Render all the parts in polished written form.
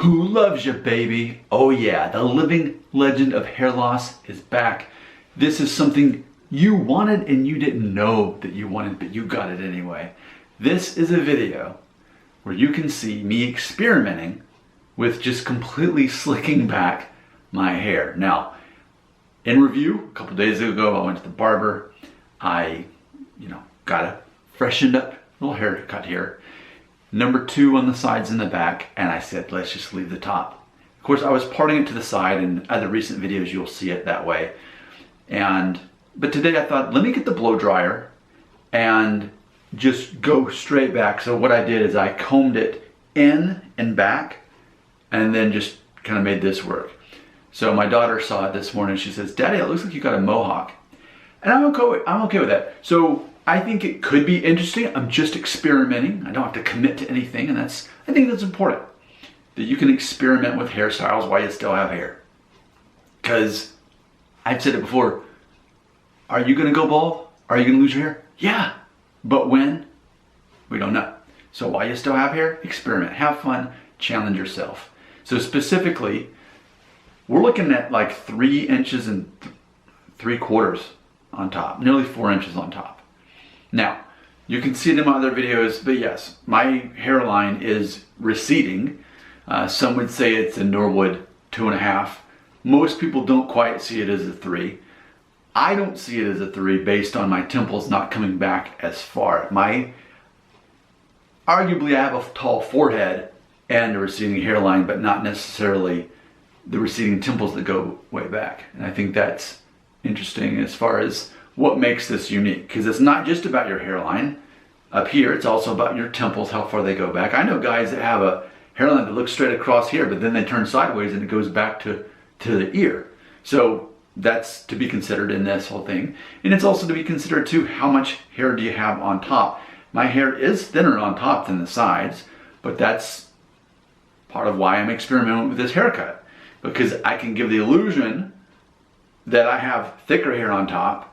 Who loves you, baby? Oh yeah, the living legend of hair loss is back. This is something you wanted and you didn't know that you wanted, but you got it anyway. This is a video where you can see me experimenting with just completely slicking back my hair. Now, in review, a couple days ago, I went to the barber. I, got a freshened up little haircut here. Number 2 on the sides and the back, and I said, let's just leave the top. Of course, I was parting it to the side, and other recent videos, you'll see it that way. But today I thought, let me get the blow dryer and just go straight back. So what I did is I combed it in and back, and then just kind of made this work. So my daughter saw it this morning. She says, Daddy, it looks like you got a mohawk. And I'm okay with that. So I think it could be interesting. I'm just experimenting. I don't have to commit to anything. And I think that's important, that you can experiment with hairstyles while you still have hair. Because I've said it before, are you gonna go bald? Are you gonna lose your hair? Yeah, but when? We don't know. So while you still have hair, experiment, have fun, challenge yourself. So specifically, we're looking at like 3 inches and 3/4 on top, nearly 4 inches on top. Now, you can see it in my other videos, but yes, my hairline is receding. Some would say it's a Norwood 2.5. Most people don't quite see it as a 3. I don't see it as a 3 based on my temples not coming back as far. Arguably I have a tall forehead and a receding hairline, but not necessarily the receding temples that go way back. And I think that's interesting as far as what makes this unique, because it's not just about your hairline up here, it's also about your temples, how far they go back. I know guys that have a hairline that looks straight across here, but then they turn sideways and it goes back to the ear. So that's to be considered in this whole thing. And it's also to be considered too, how much hair do you have on top? My hair is thinner on top than the sides, but that's part of why I'm experimenting with this haircut, because I can give the illusion that I have thicker hair on top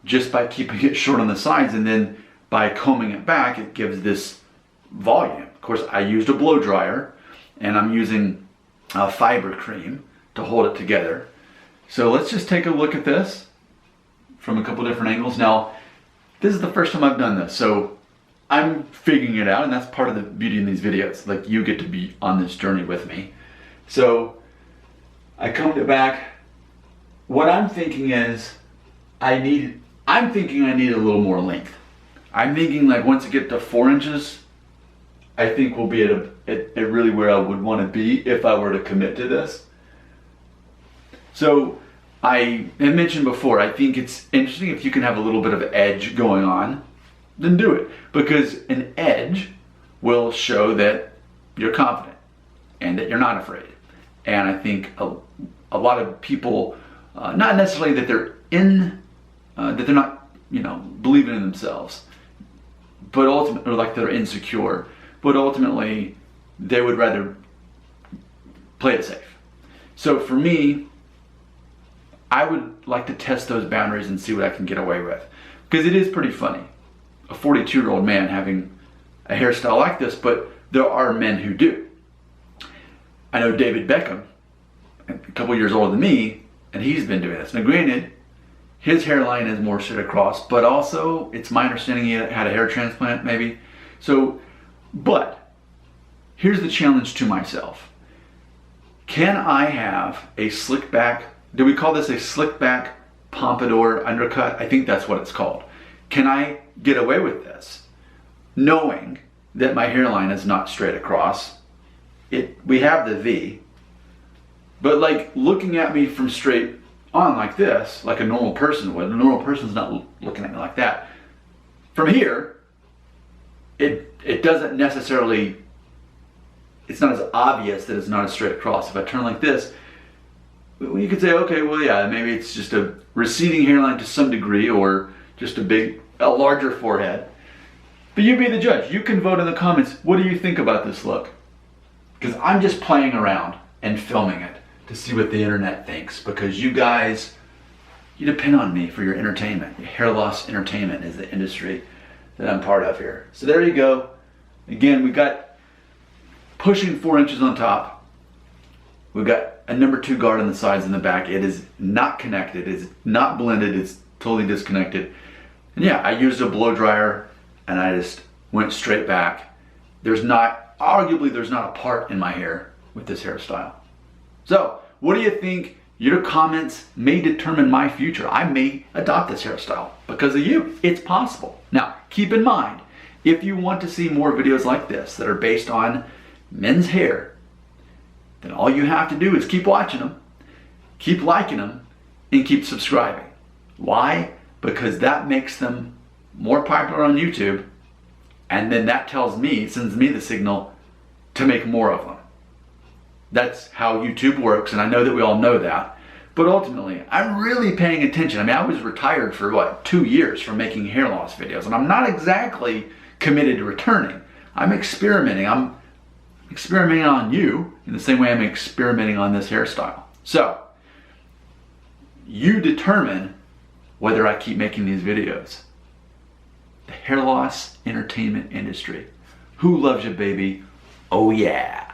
just by keeping it short on the sides, and then by combing it back, it gives this volume. Of course, I used a blow dryer, and I'm using a fiber cream to hold it together. So let's just take a look at this from a couple different angles. Now, this is the first time I've done this, so I'm figuring it out, and that's part of the beauty in these videos. Like, you get to be on this journey with me. So I combed it back. What I'm thinking is I'm thinking I need a little more length. I'm thinking like once I get to 4 inches, I think we'll be at really where I would want to be if I were to commit to this. So I had mentioned before, I think it's interesting if you can have a little bit of edge going on, then do it. Because an edge will show that you're confident and that you're not afraid. And I think a lot of people, not necessarily that they're not, believing in themselves, but ultimately, or like they're insecure, but ultimately they would rather play it safe. So for me, I would like to test those boundaries and see what I can get away with, because it is pretty funny, a 42-year-old man having a hairstyle like this, but there are men who do. I know David Beckham, a couple years older than me, and he's been doing this. Now granted, his hairline is more straight across, but also it's my understanding he had a hair transplant maybe. So, but here's the challenge to myself. Can I have a slick back, do we call this a slick back Pompadour undercut? I think that's what it's called. Can I get away with this knowing that my hairline is not straight across? We have the V, but like looking at me from straight on like this, like a normal person would. A normal person's not looking at me like that. From here, it doesn't necessarily, it's not as obvious that it's not a straight across. If I turn like this, you could say, okay, well, yeah, maybe it's just a receding hairline to some degree, or just a larger forehead. But you be the judge. You can vote in the comments. What do you think about this look? Because I'm just playing around and filming it to see what the internet thinks, because you guys, you depend on me for your entertainment. Your hair loss entertainment is the industry that I'm part of here. So there you go. Again, we got pushing 4 inches on top. We've got a number 2 guard on the sides and the back. It is not connected, it's not blended, it's totally disconnected. And yeah, I used a blow dryer and I just went straight back. Arguably there's not a part in my hair with this hairstyle. So, what do you think? Your comments may determine my future. I may adopt this hairstyle because of you. It's possible. Now, keep in mind, if you want to see more videos like this that are based on men's hair, then all you have to do is keep watching them, keep liking them, and keep subscribing. Why? Because that makes them more popular on YouTube, and then that sends me the signal to make more of them. That's how YouTube works, and I know that we all know that. But ultimately, I'm really paying attention. I mean, I was retired for 2 years from making hair loss videos, and I'm not exactly committed to returning. I'm experimenting. I'm experimenting on you in the same way I'm experimenting on this hairstyle. So, you determine whether I keep making these videos. The hair loss entertainment industry. Who loves you, baby? Oh yeah.